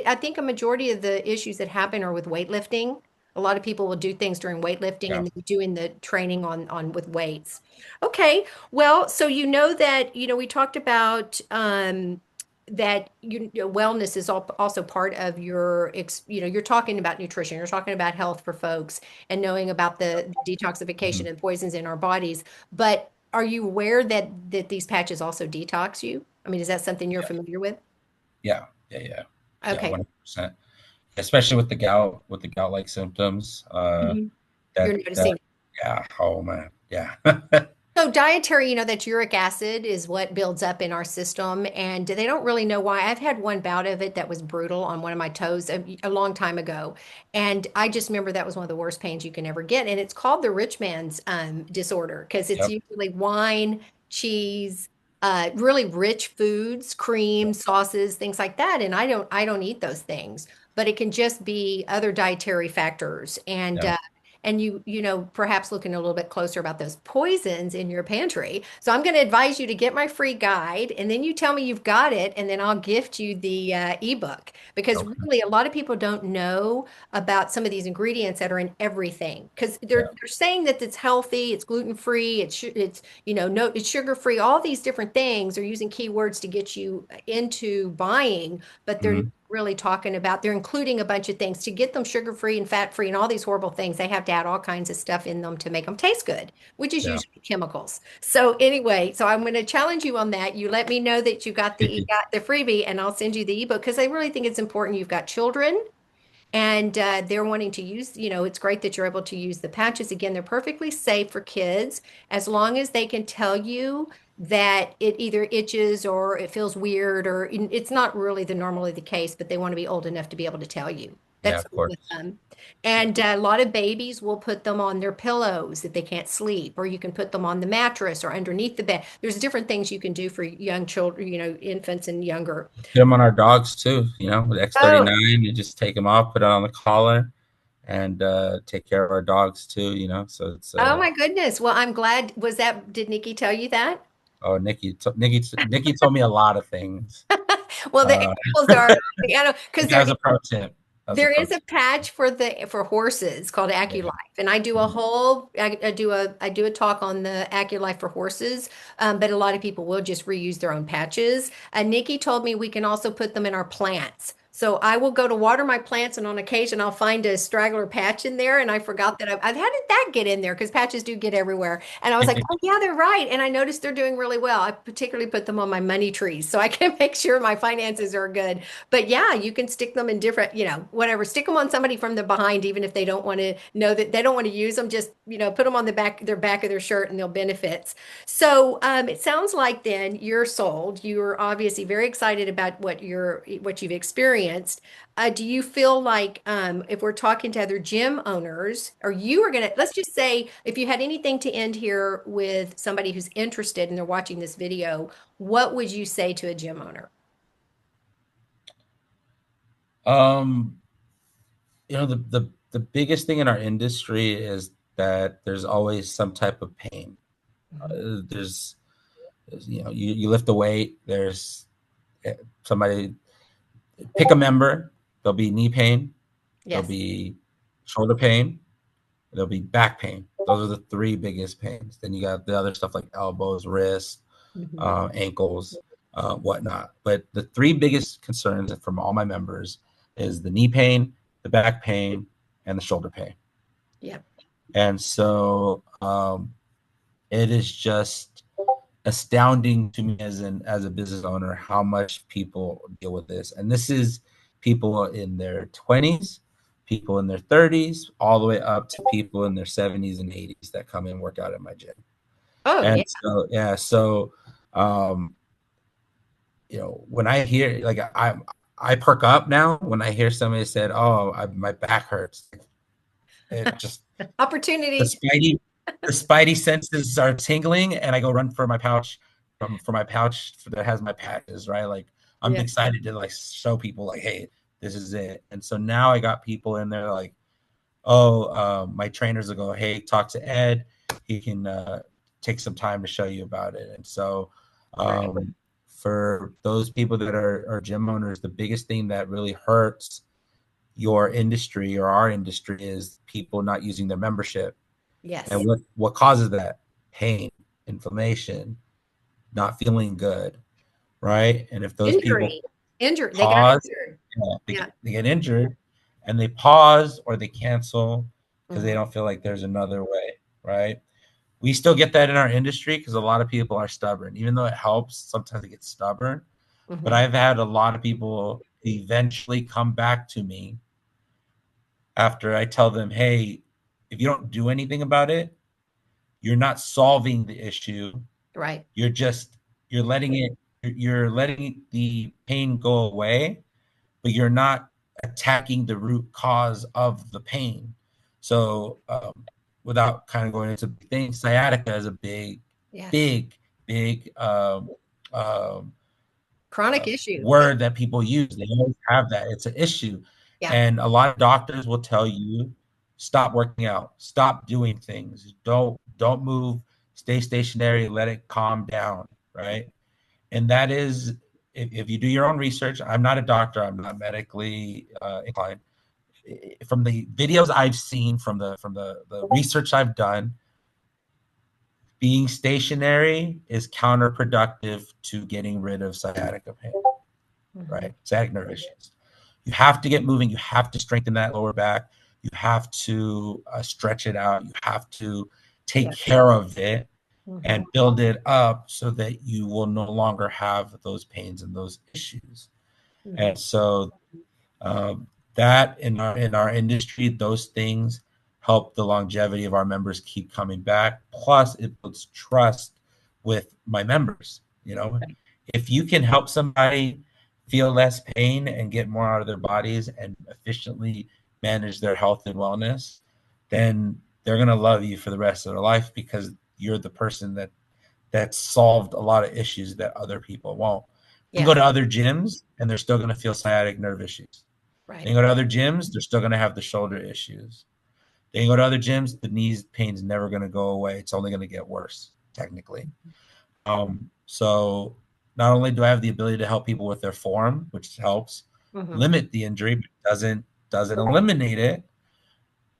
I think a majority of the issues that happen are with weightlifting. A lot of people will do things during weightlifting Yeah. and then doing the training on with weights. Okay. Well, so that, we talked about that wellness is also part of you're talking about nutrition, you're talking about health for folks and knowing about the detoxification Mhm. and poisons in our bodies. But are you aware that these patches also detox you? I mean, is that something you're familiar with? Yeah. Yeah. Yeah. Yeah. Okay. 100%. Especially with the gout like symptoms. Mhm. You're That noticing. yeah. Oh man. Yeah. So dietary, that uric acid is what builds up in our system, and they don't really know why. I've had one bout of it that was brutal on one of my toes a long time ago, and I just remember that was one of the worst pains you can ever get, and it's called the rich man's disorder because it's Yep. usually wine, cheese, really rich foods, cream, sauces, things like that, and I don't eat those things, but it can just be other dietary factors, and Yeah. perhaps looking a little bit closer about those poisons in your pantry. So I'm going to advise you to get my free guide, and then you tell me you've got it, and then I'll gift you the ebook. Because Okay. really, a lot of people don't know about some of these ingredients that are in everything. Because they're Yeah. they're saying that it's healthy, it's gluten free, it's no, it's sugar free. All these different things are using keywords to get you into buying, but they're Mhm. really talking about they're including a bunch of things to get them sugar free and fat free and all these horrible things. They have to add all kinds of stuff in them to make them taste good, which is Yeah. usually chemicals. So anyway, so I'm going to challenge you on that. You let me know that you got the freebie, and I'll send you the ebook because I really think it's important. You've got children and they're wanting to use, it's great that you're able to use the patches. Again, they're perfectly safe for kids as long as they can tell you that it either itches or it feels weird or it's not really normally the case, but they want to be old enough to be able to tell you. Yeah, That's of good with course. them. And a lot of babies will put them on their pillows if they can't sleep, or you can put them on the mattress or underneath the bed. There's different things you can do for young children, infants and younger. Put them on our dogs too, with Oh, X39. You just take them off, put it on the collar, and take care of our dogs too, So it's oh my goodness. Well, I'm glad. Did Nikki tell you that? oh, Nikki told me a lot of things. Well, the Uh, animals are, because that was a pro tip. That was a there pro is a tip. patch for horses called Yeah. AccuLife, and I do a whole I do a talk on the AccuLife for horses, but a lot of people will just reuse their own patches. And Nikki told me we can also put them in our plants. So I will go to water my plants, and on occasion I'll find a straggler patch in there, and I forgot that how did that get in there? Because patches do get everywhere. And I was like, oh yeah, they're right. And I noticed they're doing really well. I particularly put them on my money trees so I can make sure my finances are good. But yeah, you can stick them in different, whatever. Stick them on somebody from the behind, even if they don't want to know that they don't want to use them. Just, put them on their back of their shirt, and they'll benefits. So it sounds like then you're sold. You're obviously very excited about what you've experienced. Do you feel like if we're talking to other gym owners, or you are gonna, let's just say, if you had anything to end here with somebody who's interested and they're watching this video, what would you say to a gym owner? Um, the biggest thing in our industry is that there's always some type of pain. Mhm. There's you lift a weight. There's somebody pick a member. There'll be knee pain. There'll Yes. be shoulder pain. There'll be back pain. Those are the three biggest pains. Then you got the other stuff like elbows, wrists, Mhm. ankles, whatnot. But the three biggest concerns from all my members is the knee pain, the back pain, and the shoulder pain. Yeah. And so it is just astounding to me as a business owner how much people deal with this. And this is people in their 20s, people in their 30s, all the way up to people in their 70s and 80s that come and work out at my gym. Oh, And yeah. so yeah, so um, when I hear like I perk up now when I hear somebody said, "Oh, my back hurts." It just the Opportunity. spidey the spidey senses are tingling, and I go run for my pouch for my pouch that has my patches, right? Like I'm Yeah. excited to like show people like, hey, this is it. And so now I got people in there like, oh, my trainers will go, hey, talk to Ed. He can take some time to show you about it. And so Right. for those people that are gym owners, the biggest thing that really hurts your industry or our industry is people not using their membership. And Yes. what causes that? Pain, inflammation, not feeling good, right? And if those people Injury. Injured. They got pause, injured. Yeah. they get injured, and they pause or they cancel because they Hmm. don't feel like there's another way, right? We still get that in our industry because a lot of people are stubborn. Even though it helps, sometimes they get stubborn. But Hmm. I've had a lot of people eventually come back to me after I tell them, hey, if you don't do anything about it, you're not solving the issue. Right. You're just you're letting the pain go away, but you're not attacking the root cause of the pain. So without kind of going into things, sciatica is a Yes. big, big um, Chronic issue. Yeah. word that people use. They always have that. It's an issue. Yeah. And a lot of doctors will tell you, stop working out, stop doing things, don't move, stay stationary, let it calm down, right? And that is if you do your own research. I'm not a doctor, I'm not medically inclined. From the videos I've seen, from the research I've done, being stationary is counterproductive to getting rid of sciatica pain, Hmm. right? Sciatic nerve issues. You have to get moving. You have to strengthen that lower back. You have to stretch it out. You have to take Yeah. care of it Hmm. and build it up so that you will no longer have those pains and those issues. Hmm. And so that in our industry, those things help the longevity of our members keep coming back. Plus, it builds trust with my members. If you can help somebody feel less pain and get more out of their bodies and efficiently manage their health and wellness, then they're going to love you for the rest of their life, because you're the person that solved a lot of issues that other people won't. You can Yeah. go to other gyms and they're still going to feel sciatic nerve issues. They Right. can go to other gyms, they're still going to have the shoulder issues. They can go to other gyms, the knees pain's never going to go away. It's only going to get worse, technically. So not only do I have the ability to help people with their form, which helps Hmm. limit the injury, but doesn't eliminate it,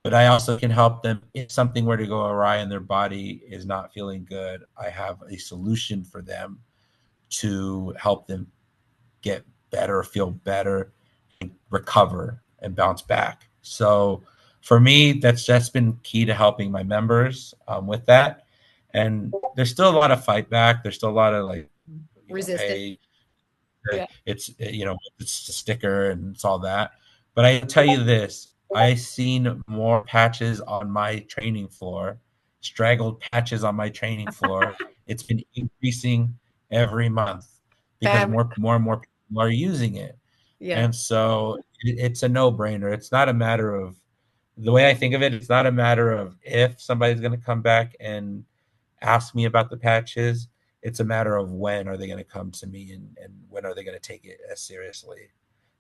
but I also can help them if something were to go awry and their body is not feeling good. I have a solution for them to help them get better, feel better, and recover and bounce back. So for me, that's been key to helping my members with that. And there's still a lot of fight back. There's still a lot of like, Resistant. hey, Yeah. it's it's a sticker and it's all that. But I tell you this, I've seen more patches on my training floor, straggled patches on my training floor. It's been increasing every month because Fab. more and more people are using it. Yeah. And so it's a no-brainer. It's not a matter of, the way I think of it, it's not a matter of if somebody's going to come back and ask me about the patches. It's a matter of when are they going to come to me, and when are they going to take it as seriously.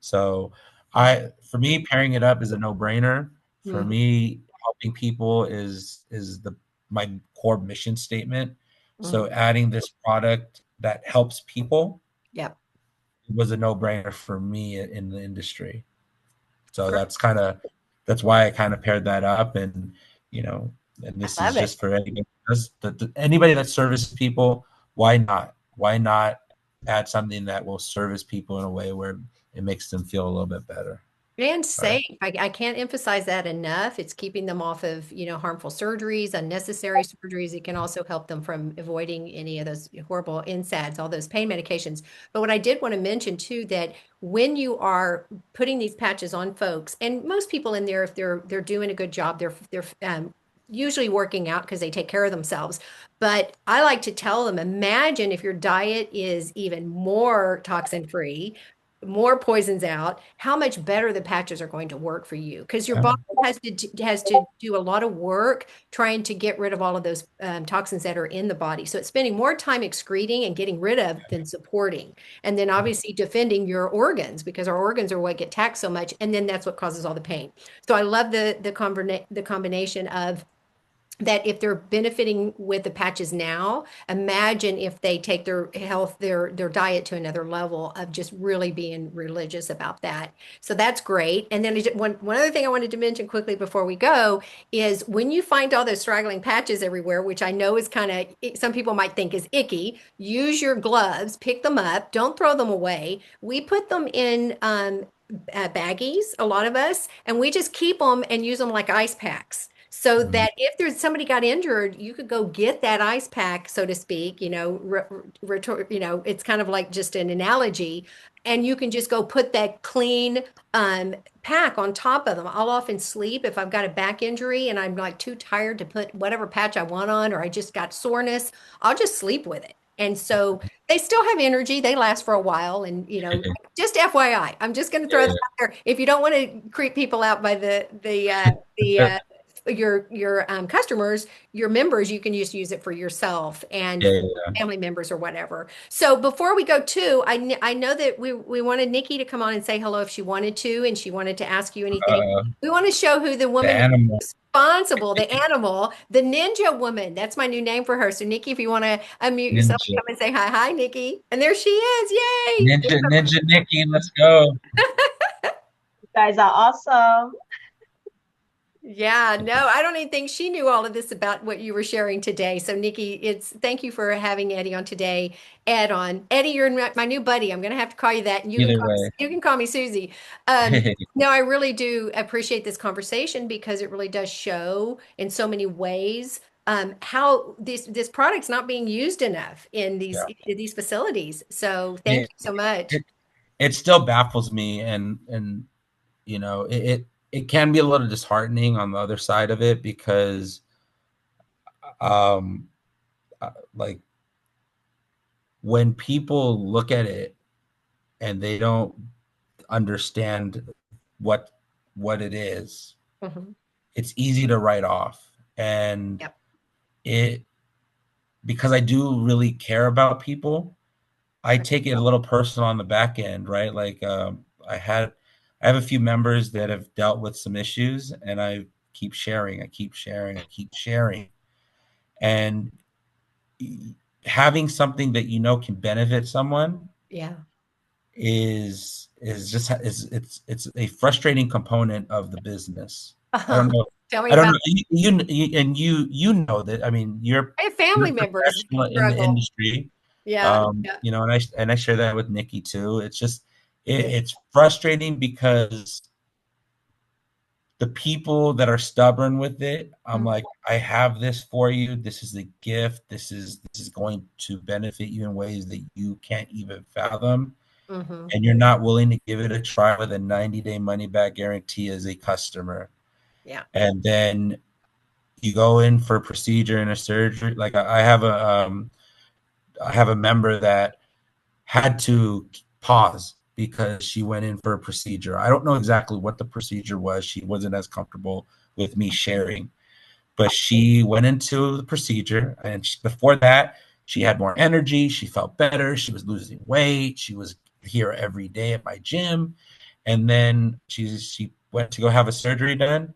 So for me, pairing it up is a no-brainer. For Hmm. me, helping people is the my core mission statement. Hmm. So adding this product that helps people Yep. was a no-brainer for me in the industry. So Great. that's why I kind of paired that up, and you know, and I this is love it. just for anybody that services people. Why not? Why not add something that will service people in a way where it makes them feel a little bit better, And right? safe. I can't emphasize that enough. It's keeping them off of, harmful surgeries, unnecessary surgeries. It can also help them from avoiding any of those horrible NSAIDs, all those pain medications. But what I did want to mention too, that when you are putting these patches on folks, and most people in there, if they're doing a good job, they're usually working out because they take care of themselves. But I like to tell them, imagine if your diet is even more toxin free, more poisons out, how much better the patches are going to work for you, because your Yeah. body has to do a lot of work trying to get rid of all of those toxins that are in the body. So it's spending more time excreting and getting rid of than supporting, and then obviously defending your organs, because our organs are what get taxed so much, and then that's what causes all the pain. So I love the combination of that. If they're benefiting with the patches now, imagine if they take their health, their diet to another level of just really being religious about that. So that's great. And then one other thing I wanted to mention quickly before we go is, when you find all those straggling patches everywhere, which I know is kind of, some people might think is icky, use your gloves, pick them up, don't throw them away. We put them in baggies, a lot of us, and we just keep them and use them like ice packs. So Mhm. that if there's somebody got injured, you could go get that ice pack, so to speak. It's kind of like just an analogy, and you can just go put that clean pack on top of them. I'll often sleep if I've got a back injury and I'm like too tired to put whatever patch I want on, or I just got soreness. I'll just sleep with it. And so they still have energy. They last for a while. And, just FYI, I'm just going to throw that Yeah, out there. If you don't want to creep people out by the your customers, your members, you can just use it for yourself and yeah, for yeah. family members or whatever. So before we go to, I know that we wanted Nikki to come on and say hello if she wanted to, and she wanted to ask you anything. Uh, We want to show who the the woman animal responsible, the animal, the ninja woman. That's my new name for her. So Nikki, if you want to unmute yourself and ninja, come and say hi, hi, Nikki. And there she is. Yay! ninja Nikki, let's go. You guys are awesome. Yeah, no, I don't even think she knew all of this about what you were sharing today. So, Nikki, thank you for having Eddie on today. Ed on. Eddie, you're my new buddy. I'm going to have to call you that, and Either way. you can call me Susie. No, I really do appreciate this conversation, because it really does show in so many ways how this product's not being used enough in Yeah. these facilities. So, thank It, you so much. it it still baffles me, and it can be a little disheartening on the other side of it, because um like when people look at it, and they don't understand what what it is, Mhm. it's easy to write off. And Yep. it because I do really care about people, I take it a little personal on the back end, right? Like I have a few members that have dealt with some issues, and I keep sharing, I keep sharing, I keep sharing. And having something that you know can benefit someone Yeah. is just it's a frustrating component of the business. I Uh-huh. don't know. Tell me I don't about know. You know that. I mean, I have you're family a members that professional in the struggle. industry. Yeah. Yeah. You know, and I share that with Nikki too. It's just Yeah. it's frustrating because the people that are stubborn with it, I'm Mhm. like, I have this for you. This is a gift. This is going to benefit you in ways that you can't even fathom. Mhm. And you're not willing to give it a try with a 90-day money back guarantee as a customer. Yeah. And then you go in for a procedure and a surgery. Like I have a member that had to pause because she went in for a procedure. I don't know exactly what the procedure was. She wasn't as comfortable with me sharing, but she went into the procedure, and before that, she had more energy. She felt better. She was losing weight. She was here every day at my gym, and then she went to go have a surgery done.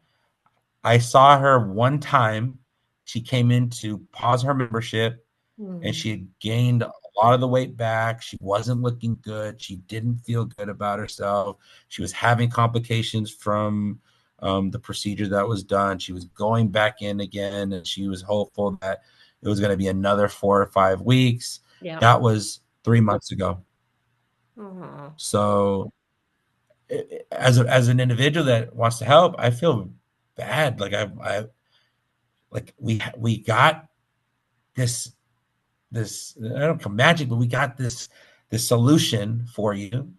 I saw her one time. She came in to pause her membership, and Mhm. she had gained a lot of the weight back. She wasn't looking good. She didn't feel good about herself. She was having complications from the procedure that was done. She was going back in again, and she was hopeful that it was going to be another 4 or 5 weeks. Yeah. That was 3 months ago. Mhm. So, as an individual that wants to help, I feel bad. Like I like we got this I don't know magic, but we got this solution for you,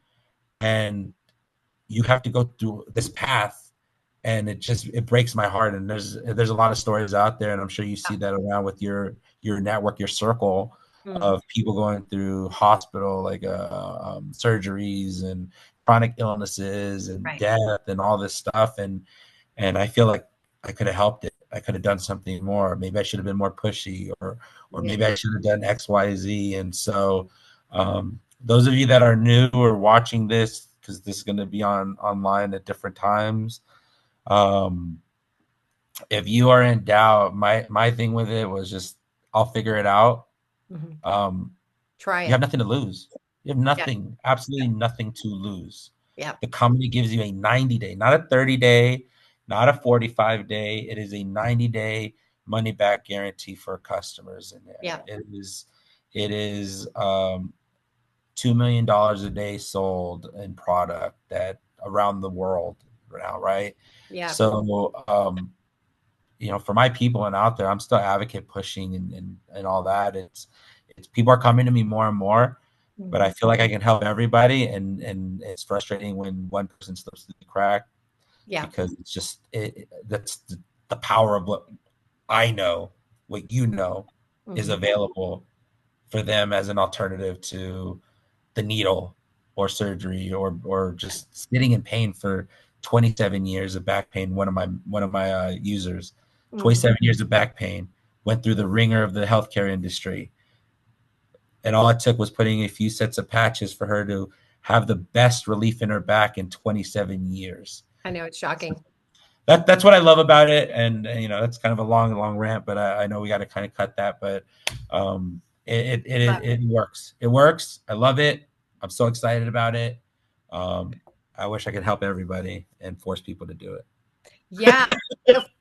and you have to go through this path, and it breaks my heart. And there's a lot of stories out there, and I'm sure you see that around with your network, your circle Mhm. of people going through hospital like surgeries and chronic illnesses and Right. death and all this stuff. And I feel like I could have helped it. I could have done something more. Maybe I should have been more pushy, or Yeah. maybe I should have done X, Y, Z. And so, those of you that are new or watching this, because this is going to be on online at different times, um, if you are in doubt, my thing with it was just I'll figure it out. Mhm. Um, Try you have it. nothing to lose. You have Yeah. nothing, absolutely nothing to lose. Yeah. The company gives you a 90-day, not a 30-day, not a 45-day. It is a 90-day money back guarantee for customers. And Yeah. it is $2 million a day sold in product that around the world now, right? Yeah. So for my people and out there, I'm still advocate pushing and all that. It's people are coming to me more and more, but I Mhm. feel like I can help everybody, and it's frustrating when one person slips through the crack Yeah. because it's just that's the power of what I know, what you know is Mhm. available for them as an alternative to the needle or surgery or just sitting in pain for 27 years of back pain. One of my users, Mhm. 27 years of back pain, went through the ringer of the healthcare industry, and all it took was putting a few sets of patches for her to have the best relief in her back in 27 years. I know it's shocking. That's what I love about it. And that's kind of a long rant, but I know we got to kind of cut that. But it works. It works. I love it. I'm so excited about it. Um, I wish I could help everybody and force people to do it. Yeah.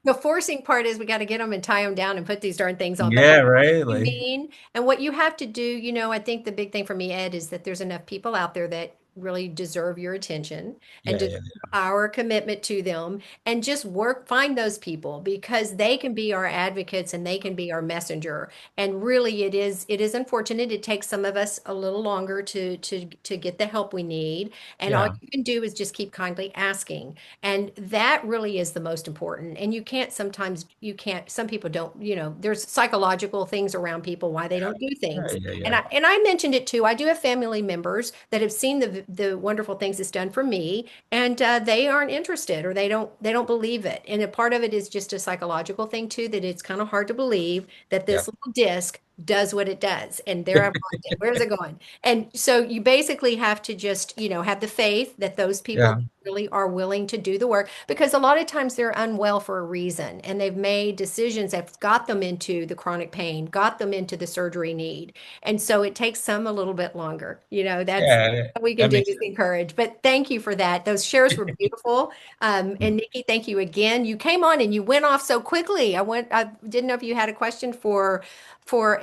The forcing part is we got to get them and tie them down and put these darn things on. But I Yeah, know right. what you Like, mean. And what you have to do, I think the big thing for me, Ed, is that there's enough people out there that really deserve your attention and yeah, deserve yeah, our commitment to them, and just find those people because they can be our advocates and they can be our messenger. And really it is unfortunate. It takes some of us a little longer to get the help we need. And all yeah, you can do is just keep kindly asking. And that really is the most important. And you can't, some people don't, there's psychological things around people why they don't do yeah, things. yeah, And yeah. I mentioned it too. I do have family members that have seen the wonderful things it's done for me, and they aren't interested, or they don't believe it. And a part of it is just a psychological thing too, that it's kind of hard to believe that Yeah. this little disc does what it does. And there I've lost it. Where's it going? And so you basically have to just, have the faith that those people Yeah. really are willing to do the work, because a lot of times they're unwell for a reason, and they've made decisions that got them into the chronic pain, got them into the surgery need. And so it takes some a little bit longer. That's Yeah. what we can That do makes is sense. encourage. But thank you for that. Those shares were beautiful. And Nikki, thank you again. You came on and you went off so quickly. I didn't know if you had a question for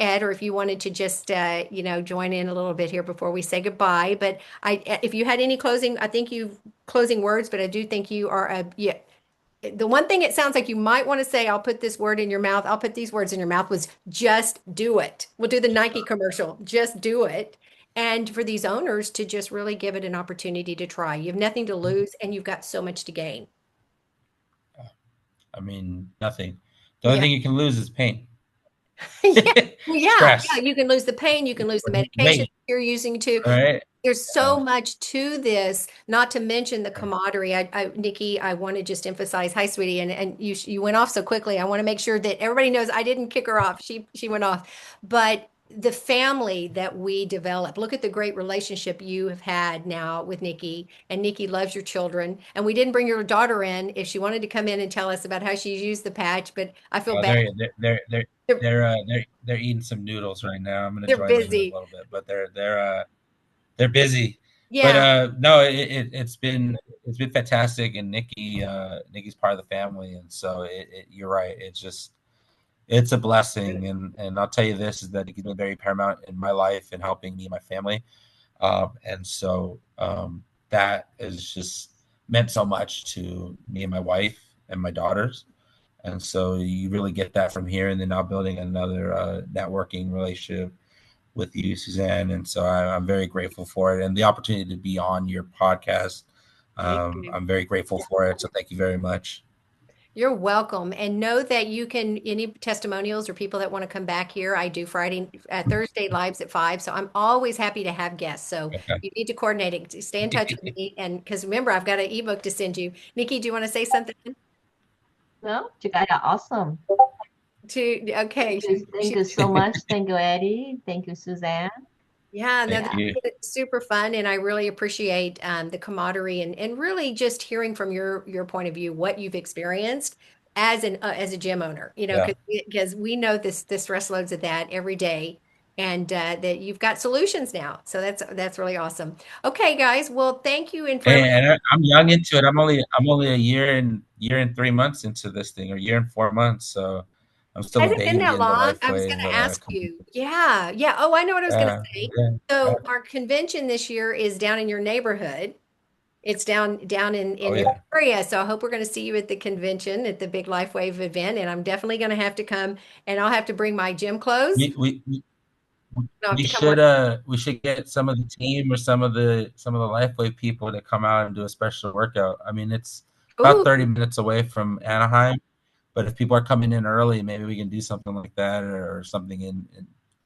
Ed, or if you wanted to just join in a little bit here before we say goodbye. But if you had any closing words, but I do think you are yeah. The one thing it sounds like you might want to say, I'll put this word in your mouth, I'll put these words in your mouth, was just do it. We'll do the Nike commercial, just do it. And for these owners to just really give it an opportunity to try. You have nothing to lose, and you've got so much to gain. I mean, nothing. The only Yeah. thing you can lose is pain. Yeah. Well, yeah. Stress. You can lose the pain, you can lose the medication Weight. you're using to. Right. There's Yeah. so much to this, not to mention the camaraderie. Nikki, I want to just emphasize, hi, sweetie, and you went off so quickly. I want to make sure that everybody knows I didn't kick her off. She went off, but the family that we develop. Look at the great relationship you have had now with Nikki, and Nikki loves your children. And we didn't bring your daughter in if she wanted to come in and tell us about how she's used the patch, but I feel Oh, bad. They're, they're eating some noodles right now. I'm gonna they're join them in a busy. little bit, but they're busy. But Yeah. no, it's been fantastic, and Nikki's part of the family, and so you're right. It's a blessing, and I'll tell you this is that Nikki's been very paramount in my life and helping me and my family, and so that has just meant so much to me and my wife and my daughters. And so you really get that from here, and then now building another networking relationship with you, Suzanne. And so I'm very grateful for it, and the opportunity to be on your podcast. Thank you. I'm very grateful for it. So thank you very much. You're welcome. And know that you can, any testimonials or people that want to come back here, I do Thursday lives at 5. So I'm always happy to have guests. So Okay. you need to coordinate it. Stay in touch with me. And because remember, I've got an ebook to send you. Nikki, do you want to say something No, you guys are awesome. okay. Thank you so much. Thank you, Eddie. Thank you, Suzanne. Yeah, no, Thank this Yeah. you. has been super fun, and I really appreciate the camaraderie, and really just hearing from your point of view what you've experienced as a gym owner. Yeah. Because we know this stress loads of that every day, and that you've got solutions now. So that's really awesome. Okay, guys. Well, thank you, and for And I'm young into it. I'm only a year and 3 months into this thing, or year and 4 months. So I'm still a hasn't been baby that in the long. I was Lifewave. going to ask you. Yeah, yeah. Oh, I know what I was going to say. Yeah. So our convention this year is down in your neighborhood. It's down in Oh your yeah. area. So I hope we're going to see you at the convention at the big Lifewave event. And I'm definitely going to have to come, and I'll have to bring my gym clothes. We we, we I'll have we to come should wear. get some of the team or some of the Lifeway people to come out and do a special workout. I mean, it's about Ooh, 30 minutes away from Anaheim, but if people are coming in early, maybe we can do something like that, or something and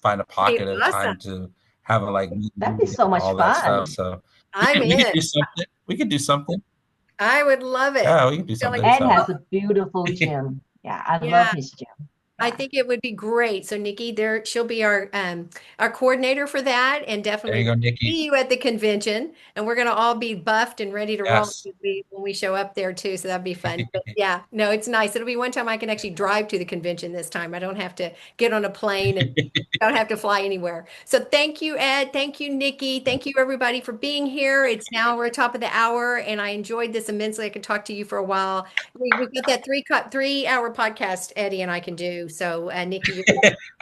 find a hey, pocket of awesome. time to have a like meet That'd be and so much all that stuff. fun. So we I'm could we could in. do something. We could do something. I would love it. Yeah, we could do Feel like, something. Ed So has a beautiful gym. Yeah, I love yeah. his gym. I Yeah. think it would be great. So Nikki, she'll be our coordinator for that, and there you definitely go, Nikki. see you at the convention. And we're gonna all be buffed and ready to roll Yes. when we show up there too. So that'd be fun. But yeah, no, it's nice. It'll be one time I can actually drive to the convention this time. I don't have to get on a plane, and don't have to fly anywhere. So thank you, Ed. Thank you, Nikki. Thank you, everybody, for being here. It's now we're top of the hour, and I enjoyed this immensely. I could talk to you for a while. We've got that 3 hour podcast Eddie and I can do. So Nikki,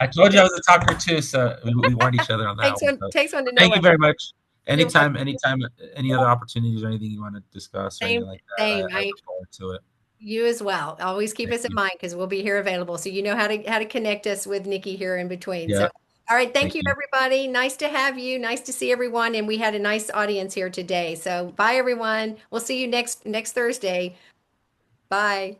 I told you I was a talker too, so we warned each other on that takes one. one So takes one to know thank you one. very much. You're welcome. Anytime, any other opportunities or anything you want to discuss or Same, anything like that, same. I look forward to it. You as well. Always keep Thank us in you. mind, because we'll be here available. So you know how to connect us with Nikki here in between. So Yeah, all right, thank thank you you. everybody. Nice to have you. Nice to see everyone. And we had a nice audience here today. So bye everyone. We'll see you next Thursday. Bye.